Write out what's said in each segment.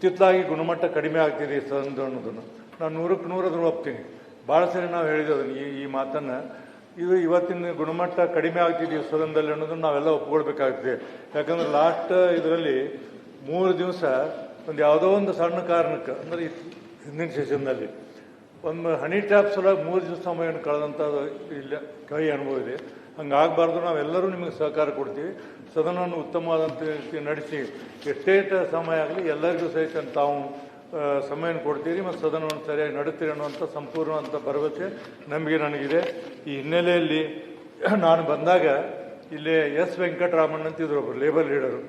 ಇತ್ತಿತ್ತಲಾಗಿ ಗುಣಮಟ್ಟ ಕಡಿಮೆ ಆಗ್ತಿದೆ ಸದನದ ಅನ್ನೋದನ್ನು ನಾನು 100ಕ್ಕೆ 100 ಅದನ್ನು ಒಪ್ತೀನಿ. ಭಾಳ ಸರಿ ನಾವು ಹೇಳಿದ್ದೆವು ಈ ಮಾತನ್ನು. ಇದು ಇವತ್ತಿನ ಗುಣಮಟ್ಟ ಕಡಿಮೆ ಆಗ್ತಿದೆ ಸದನದಲ್ಲಿ ಅನ್ನೋದನ್ನು ನಾವೆಲ್ಲ ಒಪ್ಕೊಳ್ಬೇಕಾಗ್ತದೆ. ಯಾಕಂದ್ರೆ ಲಾಸ್ಟ್ ಇದರಲ್ಲಿ 3 ದಿವಸ ಒಂದು ಯಾವುದೋ ಒಂದು ಸಣ್ಣ ಕಾರಣಕ್ಕೆ ಅಂದರೆ ಹಿಂದಿನ ಸೆಷನ್ನಲ್ಲಿ ಒಂದು ಹನಿ ಟ್ಯಾಪ್ ಸಲುವಾಗಿ 3 ದಿವಸ ಸಮಯವನ್ನು ಕಳೆದಂಥದ್ದು ಇಲ್ಲ ಕೈ ಅನುಭವ ಇದೆ. ಹಂಗಾಗಬಾರ್ದು. ನಾವೆಲ್ಲರೂ ನಿಮಗೆ ಸಹಕಾರ ಕೊಡ್ತೀವಿ. ಸದನವನ್ನು ಉತ್ತಮವಾದಂಥ ರೀತಿ ನಡೆಸಿ ಎಷ್ಟೇ ಸಮಯ ಆಗಲಿ ಎಲ್ಲರಿಗೂ ಸಹಿತ ತಾವು ಸಮಯವನ್ನು ಕೊಡ್ತೀರಿ ಮತ್ತು ಸದನವನ್ನು ಸರಿಯಾಗಿ ನಡುತ್ತೀರಿ ಅನ್ನುವಂಥ ಸಂಪೂರ್ಣವಂಥ ಭರವಸೆ ನನಗಿದೆ. ಈ ಹಿನ್ನೆಲೆಯಲ್ಲಿ ನಾನು ಬಂದಾಗ ಇಲ್ಲಿ ಎಸ್ ವೆಂಕಟರಾಮನ್ ಅಂತಿದ್ರು ಒಬ್ಬರು ಲೇಬರ್ ಲೀಡರು.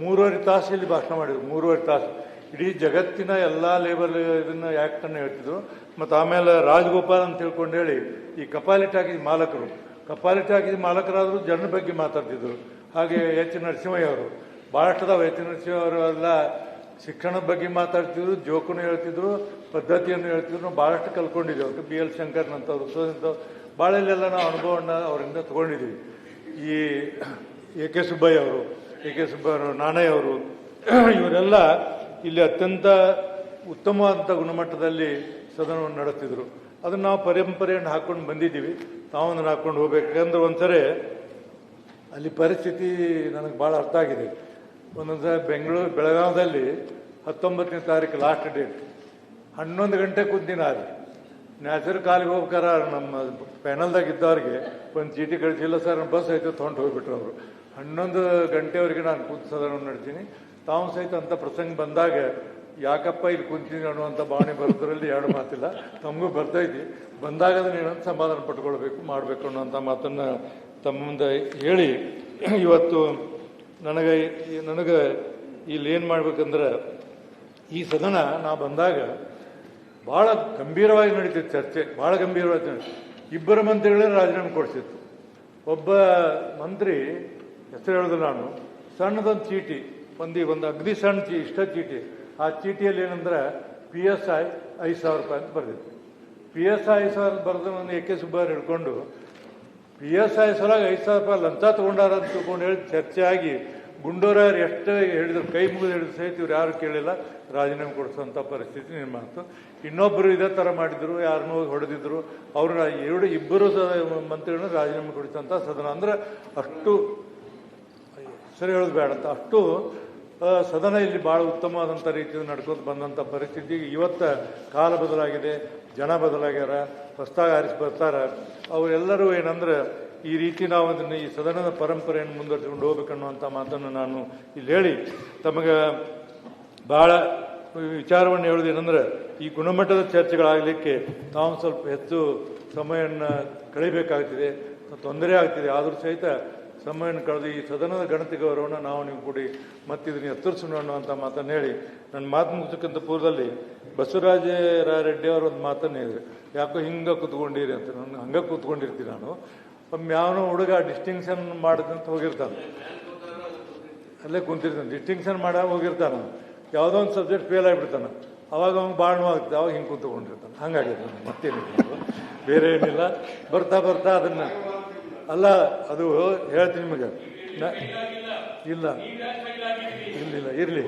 3.5 ತಾಸು ಇಲ್ಲಿ ಭಾಷಣ ಮಾಡಿದರು. 3.5 ತಾಸು ಇಡೀ ಜಗತ್ತಿನ ಎಲ್ಲ ಲೇಬರ್ ಇದನ್ನು ಆ್ಯಕ್ಟನ್ನು ಹೇಳ್ತಿದ್ರು. ಮತ್ತು ಆಮೇಲೆ ರಾಜಗೋಪಾಲ್ ಅಂತ ತಿಳ್ಕೊಂಡು ಹೇಳಿ ಈ ಕಪಾಲಿಟಿ ಹಾಕಿದ ಮಾಲಕರು, ಕಪಾಲಿಟಿ ಹಾಕಿದ ಮಾಲಕರಾದರೂ ಜನರ ಬಗ್ಗೆ ಮಾತಾಡ್ತಿದ್ರು. ಹಾಗೆ ಎಚ್ ನರಸಿಂಹಯ್ಯ ಅವರು ಭಾಳಷ್ಟು ಅದಾವೆ. ಎಚ್ ನರಸಿಂಹ ಅವರು ಎಲ್ಲ ಶಿಕ್ಷಣದ ಬಗ್ಗೆ ಮಾತಾಡ್ತಿದ್ರು, ಜೋಕನ್ನು ಹೇಳ್ತಿದ್ರು, ಪದ್ಧತಿಯನ್ನು ಹೇಳ್ತಿದ್ರು. ನಾವು ಭಾಳಷ್ಟು ಕಲ್ತ್ಕೊಂಡಿದ್ದೀವಿ. ಅವ್ರಿಗೆ ಬಿ ಎಲ್ ಶಂಕರ್ನಂಥವ್ರು ಭಾಳೆಲ್ಲ ನಾವು ಅನುಭವವನ್ನು ಅವರಿಂದ ತೊಗೊಂಡಿದ್ದೀವಿ. ಈ ಎ ಕೆ ಸುಬ್ಬಯ್ಯ ಅವರು, ನಾಣಯ್ಯ ಅವರು ಇವರೆಲ್ಲ ಇಲ್ಲಿ ಅತ್ಯಂತ ಉತ್ತಮವಾದಂಥ ಗುಣಮಟ್ಟದಲ್ಲಿ ಸದನವನ್ನು ನಡೆಸ್ತಿದ್ರು. ಅದನ್ನು ನಾವು ಪರಂಪರೆಯನ್ನು ಹಾಕ್ಕೊಂಡು ಬಂದಿದ್ದೀವಿ. ತಾವೊಂದನ್ನು ಹಾಕ್ಕೊಂಡು ಹೋಗ್ಬೇಕು. ಯಾಕಂದ್ರೆ ಒಂದ್ಸರಿ ಅಲ್ಲಿ ಪರಿಸ್ಥಿತಿ ನನಗೆ ಭಾಳ ಅರ್ಥ ಆಗಿದೆ. ಒಂದೊಂದು ಸಲ ಬೆಳಗಾವದಲ್ಲಿ 19ನೇ ತಾರೀಕು ಲಾಸ್ಟ್ ಡೇಟ್ 11 ಗಂಟೆ ಕುಂತಿನ ಅಲ್ಲಿ ನ್ಯಾಚುರಲ್ ಕಾಲಿಗೆ ಹೋಗ್ಬೇಕಾರ ನಮ್ಮ ಪ್ಯಾನಲ್ದಾಗ ಇದ್ದವ್ರಿಗೆ ಒಂದು ಚೀಟಿ ಕಳಿಸಿಲ್ಲ ಸರ್, ಬಸ್ ಐತೆ ತೊಗೊಂಡು ಹೋಗ್ಬಿಟ್ರು ಅವರು. 11 ಗಂಟೆವರೆಗೆ ನಾನು ಕೂತು ಸದನವನ್ನು ನಡ್ತೀನಿ. ತಾವು ಸಹಿತ ಅಂಥ ಪ್ರಸಂಗ ಬಂದಾಗ ಯಾಕಪ್ಪ ಇಲ್ಲಿ ಕುಂತೀನಿ ಅನ್ನುವಂಥ ಭಾವನೆ ಬರೋದ್ರಲ್ಲಿ ಎರಡು ಮಾತಿಲ್ಲ. ತಮಗೂ ಬರ್ತೈತಿ. ಬಂದಾಗ ಅದನ್ನು ಏನಂತ ಸಮಾಧಾನ ಪಟ್ಕೊಳ್ಬೇಕು, ಮಾಡಬೇಕು ಅನ್ನೋಂಥ ಮಾತನ್ನು ತಮ್ಮ ಮುಂದೆ ಹೇಳಿ, ಇವತ್ತು ನನಗೆ ಇಲ್ಲಿ ಏನು ಮಾಡ್ಬೇಕಂದ್ರೆ ಈ ಸದನ ನಾ ಬಂದಾಗ ಭಾಳ ಗಂಭೀರವಾಗಿ ನಡೀತಿತ್ತು ಚರ್ಚೆ. ಭಾಳ ಗಂಭೀರವಾಗಿ ಇಬ್ಬರು ಮಂತ್ರಿಗಳೇ ರಾಜೀನಾಮೆ ಕೊಡಿಸಿತ್ತು. ಒಬ್ಬ ಮಂತ್ರಿ ಹೆಸರು ಹೇಳಿದ್ರು ನಾನು, ಸಣ್ಣದೊಂದು ಚೀಟಿ, ಒಂದು ಅಗದಿ ಸಣ್ಣ ಇಷ್ಟ ಚೀಟಿ. ಆ ಚೀಟಿಯಲ್ಲಿ ಏನಂದ್ರೆ PSI 5,000 ರೂಪಾಯಿ ಅಂತ ಬರೆದಿತ್ತು. PSI 5,000 ಬರೆದು ಒಂದು ಎ ಕೆ ಸುಬ್ಬಯ್ಯ ಹಿಡ್ಕೊಂಡು PSI ಸಲುವಾಗಿ 5,000 ರೂಪಾಯಿ ಲಂಚ ತೊಗೊಂಡಾರ ಅಂತ ತಿಳ್ಕೊಂಡು ಹೇಳಿ ಚರ್ಚೆ ಆಗಿ ಗುಂಡೂರಾಯರು ಎಷ್ಟು ಹೇಳಿದ್ರು, ಕೈ ಮುಗಿದು ಹೇಳಿದ್ರು ಸಹಿತ ಇವ್ರು ಯಾರು ಕೇಳಿಲ್ಲ, ರಾಜೀನಾಮೆ ಕೊಡಿಸೋಂಥ ಪರಿಸ್ಥಿತಿ ನಿರ್ಮಾಣಿತು. ಇನ್ನೊಬ್ಬರು ಇದೇ ಥರ ಮಾಡಿದ್ರು, ಯಾರನ್ನೂ ಹೊಡೆದಿದ್ರು. ಅವ್ರನ್ನ ಇಬ್ಬರು ಮಂತ್ರಿಗಳನ್ನ ರಾಜೀನಾಮೆ ಕೊಡಿಸೋಂಥ ಸದನ. ಅಂದ್ರೆ ಅಷ್ಟು ಸರಿ ಹೇಳೋದು ಬೇಡ ಅಂತ ಅಷ್ಟು ಸದನ ಇಲ್ಲಿ ಭಾಳ ಉತ್ತಮವಾದಂಥ ರೀತಿಯಲ್ಲಿ ನಡ್ಕೊಂಡು ಬಂದಂಥ ಪರಿಸ್ಥಿತಿ. ಇವತ್ತು ಕಾಲ ಬದಲಾಗಿದೆ, ಜನ ಬದಲಾಗ್ಯಾರ, ಹೊಸದಾಗಿ ಆರಿಸಿ ಬರ್ತಾರ. ಅವರೆಲ್ಲರೂ ಏನಂದ್ರೆ ಈ ರೀತಿ ನಾವು ಅದನ್ನು ಈ ಸದನದ ಪರಂಪರೆಯನ್ನು ಮುಂದುವರಿಸಿಕೊಂಡು ಹೋಗ್ಬೇಕನ್ನುವಂಥ ಮಾತನ್ನು ನಾನು ಇಲ್ಲಿ ಹೇಳಿ ತಮಗೆ ಭಾಳ ವಿಚಾರವನ್ನು ಹೇಳೋದೇನೆಂದ್ರೆ ಈ ಗುಣಮಟ್ಟದ ಚರ್ಚೆಗಳಾಗಲಿಕ್ಕೆ ನಾವು ಸ್ವಲ್ಪ ಹೆಚ್ಚು ಸಮಯವನ್ನು ಕಳಿಬೇಕಾಗ್ತಿದೆ, ತೊಂದರೆ ಆಗ್ತಿದೆ. ಆದರೂ ಸಹಿತ ಸಮಯವನ್ನು ಕಳೆದು ಈ ಸದನದ ಗಣತಿ ಗೌರವವನ್ನು ನಾವು ನೀವು ಕೂಡಿ ಮತ್ತಿದನ್ನು ಎತ್ತರಿಸೋಣ ಅನ್ನುವಂಥ ಮಾತನ್ನು ಹೇಳಿ ನನ್ನ ಮಾತು ಮುಗಿಸೋಕ್ಕಿಂತ ಪೂರ್ವದಲ್ಲಿ ಬಸವರಾಜ ರೆಡ್ಡಿ ಅವರು ಒಂದು ಮಾತನ್ನು ಹೇಳಿದ್ರು, ಯಾಕೋ ಹಿಂಗೆ ಕೂತ್ಕೊಂಡಿರಿ ಅಂತ. ನಾನು ಹಂಗೆ ಕೂತ್ಕೊಂಡಿರ್ತೀನಿ. ನಾನು ಒಮ್ಮೆ ಯಾವನೋ ಹುಡುಗ ಡಿಸ್ಟಿಂಕ್ಷನ್ ಮಾಡಿದಂತ ಹೋಗಿರ್ತಾನೆ, ಅಲ್ಲೇ ಕುಂತಿರ್ತಾನೆ, ಡಿಸ್ಟಿಂಕ್ಷನ್ ಮಾಡ ಹೋಗಿರ್ತಾನೆ. ಯಾವುದೋ ಒಂದು ಸಬ್ಜೆಕ್ಟ್ ಫೇಲ್ ಆಗಿಬಿಡ್ತಾನೆ. ಅವಾಗ ಅವ್ನು ಭಾಳ ನೋವಾಗ್ತದೆ, ಅವಾಗ ಹಿಂಗೆ ಕೂತ್ಕೊಂಡಿರ್ತಾನೆ. ಹಂಗಾಗಿದೆ, ಮತ್ತೇನಿಲ್ಲ, ಬೇರೆ ಏನಿಲ್ಲ. ಬರ್ತಾ ಅದನ್ನು ಅಲ್ಲ, ಅದು ಹೇಳ್ತೀನಿ ನಿಮಗೆ. ಇಲ್ಲ ಇರಲಿ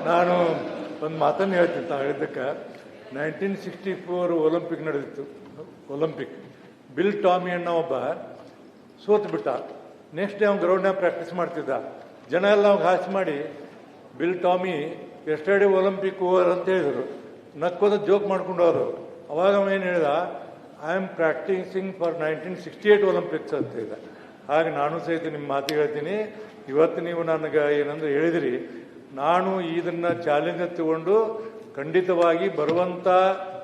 ನಾನು ಒಂದು ಮಾತನ್ನು ಹೇಳ್ತೀನಿ. ತಾವು ಹೇಳಿದ್ದಕ್ಕೆ 1964 ಒಲಿಂಪಿಕ್ ನಡೆದಿತ್ತು. ಬಿಲ್ ಟಾಮಿ ಅನ್ನೋ ಒಬ್ಬ ಸೋತು ಬಿಟ್ಟ. ನೆಕ್ಸ್ಟ್ ಡೇ ಅವ್ನು ಗ್ರೌಂಡ್ನಾಗ ಪ್ರಾಕ್ಟೀಸ್ ಮಾಡ್ತಿದ್ದ. ಜನ ಎಲ್ಲ ಅವ್ಗೆ ಹಾಸಿ ಮಾಡಿ bill Tommy yesterday Olympic over ಅಂತ ಹೇಳಿದರು. ನಕ್ಕೋದ ಜೋಕ್ ಮಾಡ್ಕೊಂಡು ಹೋದ್ರು. ಅವಾಗ ಅವನೇನು ಹೇಳಿದ, I am practising for 1968 Olympics ಅಂತ ಇದೆ. ಹಾಗೆ ನಾನು ಸಹಿತ ನಿಮ್ಮ ಮಾತು ಹೇಳ್ತೀನಿ. ಇವತ್ತು ನೀವು ನನಗೆ ಏನಂದ್ರೆ ಹೇಳಿದಿರಿ, ನಾನು ಇದನ್ನು ಚಾಲೆಂಜ್ ತಗೊಂಡು ಖಂಡಿತವಾಗಿ ಬರುವಂಥ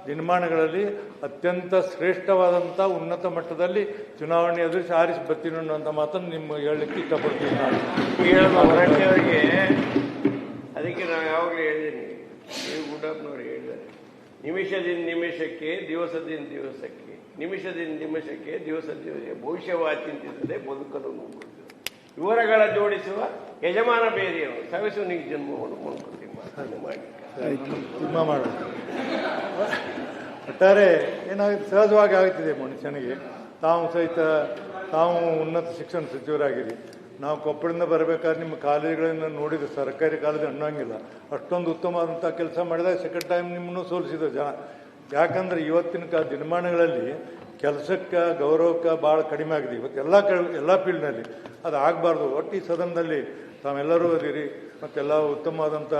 ದಿನಮಾನಗಳಲ್ಲಿ ಅತ್ಯಂತ ಶ್ರೇಷ್ಠವಾದಂಥ ಉನ್ನತ ಮಟ್ಟದಲ್ಲಿ ಚುನಾವಣೆ ಎದುರಿಸಿ ಆರಿಸಿ ಬರ್ತೀನಿ ಅನ್ನೋಂಥ ಮಾತನ್ನು ನಿಮ್ಗೆ ಹೇಳಲಿಕ್ಕೆ ಇಷ್ಟಪಡ್ತೀನಿ. ನಾನು ಅವರಿಗೆ ಅದಕ್ಕೆ ನಾವು ಯಾವಾಗಲೂ ಹೇಳಿದ್ದೀನಿ, ಗುಡ್ಡಪ್ಪನವ್ರಿಗೆ ಹೇಳಿದ್ದಾರೆ, ನಿಮಿಷದಿಂದ ನಿಮಿಷಕ್ಕೆ, ದಿವಸದಿಂದ ದಿವಸಕ್ಕೆ, ನಿಮಿಷದಿಂದ ನಿಮಿಷಕ್ಕೆ, ದಿವಸದಿಂದ ಭವಿಷ್ಯವಾಚಿ ಚಿಂತಿಸದೆ ಬದುಕಲು ನೋಡುವುದು. ವಿವರಗಳ ಜೋಡಿಸುವ ಯಜಮಾನ ಬೇರೆಯವರು ಸವಿಸು ನಿಗೆ ಜನ್ಮವನ್ನು ಮಾಡಿ ತುಂಬ ಮಾಡೋದು. ಒಟ್ಟಾರೆ ಏನಾಗುತ್ತೆ, ಸಹಜವಾಗಿ ಆಗ್ತಿದೆ ಮನುಷ್ಯನಿಗೆ. ತಾವು ಸಹಿತ ತಾವು ಉನ್ನತ ಶಿಕ್ಷಣ ಸಚಿವರಾಗಿರಿ, ನಾವು ಕೊಪ್ಪಳದಿಂದ ಬರಬೇಕಾದ್ರೆ ನಿಮ್ಮ ಕಾಲೇಜುಗಳನ್ನು ನೋಡಿದ್ರೆ ಸರ್ಕಾರಿ ಕಾಲೇಜು ಅನ್ನೋಂಗಿಲ್ಲ, ಅಷ್ಟೊಂದು ಉತ್ತಮವಾದಂಥ ಕೆಲಸ ಮಾಡಿದಾಗ ಸೆಕೆಂಡ್ ಟೈಮ್ ನಿಮ್ಮನ್ನು ಸೋಲಿಸಿದ್ರು ಜನ. ಯಾಕಂದ್ರೆ ಇವತ್ತಿನ ದಿನಮಾನಗಳಲ್ಲಿ ಕೆಲಸಕ್ಕೆ ಗೌರವಕ್ಕೆ ಭಾಳ ಕಡಿಮೆ ಆಗಿದೆ ಇವತ್ತು ಎಲ್ಲ ಫೀಲ್ಡ್ನಲ್ಲಿ. ಅದು ಆಗಬಾರ್ದು. ಒಟ್ಟು ಈ ಸದನದಲ್ಲಿ ತಾವೆಲ್ಲರೂ ಅದೀರಿ, ಮತ್ತೆಲ್ಲ ಉತ್ತಮವಾದಂಥ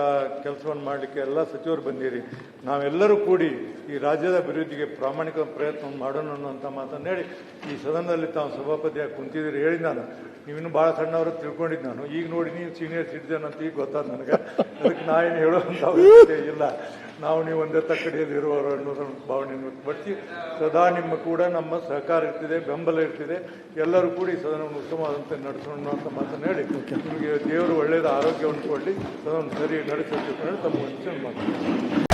ಕೆಲಸವನ್ನು ಮಾಡಲಿಕ್ಕೆ ಎಲ್ಲ ಸಚಿವರು ಬಂದಿರಿ. ನಾವೆಲ್ಲರೂ ಕೂಡಿ ಈ ರಾಜ್ಯದ ಅಭಿವೃದ್ಧಿಗೆ ಪ್ರಾಮಾಣಿಕ ಪ್ರಯತ್ನ ಮಾಡೋಣ ಅನ್ನೋಂಥ ಮಾತನ್ನು ಹೇಳಿ ಈ ಸದನದಲ್ಲಿ ತಾವು ಸಭಾಪತಿಯಾಗಿ ಕುಂತಿದ್ದೀರಿ. ಹೇಳಿ ನಾನು ನೀವಿನ್ನೂ ಭಾಳ ಸಣ್ಣವರು ತಿಳ್ಕೊಂಡಿದ್ದು ನಾನು. ಈಗ ನೋಡಿ ನೀವು ಸೀನಿಯರ್ ಸಿಟಿಜನ್ ಅಂತ ಈಗ ಗೊತ್ತಾದ ನನಗೆ. ಅದಕ್ಕೆ ನಾವೇನು ಹೇಳುವಂಥ ಅವಶ್ಯಕತೆ ಇಲ್ಲ. ನಾವು ನೀವು ಒಂದೇ ತಕ್ಕಡಿಯಲ್ಲಿ ಇರುವವರು ಅನ್ನೋದನ್ನು ಭಾವನೆಯನ್ನು ವ್ಯಕ್ತಪಡಿಸಿ ಸದಾ ನಿಮ್ಮ ಕೂಡ ನಮ್ಮ ಸಹಕಾರ ಇರ್ತಿದೆ, ಬೆಂಬಲ ಇರ್ತಿದೆ. ಎಲ್ಲರೂ ಕೂಡಿ ಸದನವನ್ನು ಉತ್ತಮವಾದಂತೆ ನಡೆಸೋಣ ಅಂತ ಮಾತನ್ನು ಹೇಳಿ ನಿಮಗೆ ದೇವರು ಒಳ್ಳೆಯದ ಆರೋಗ್ಯವನ್ನು ಕೊಡಲಿ, ಸದನ ಸರಿ ನಡೆಸೋದಕ್ಕೆ ತಮ್ಮ ವಂಚನೆ ಮಾಡ್ತೀನಿ.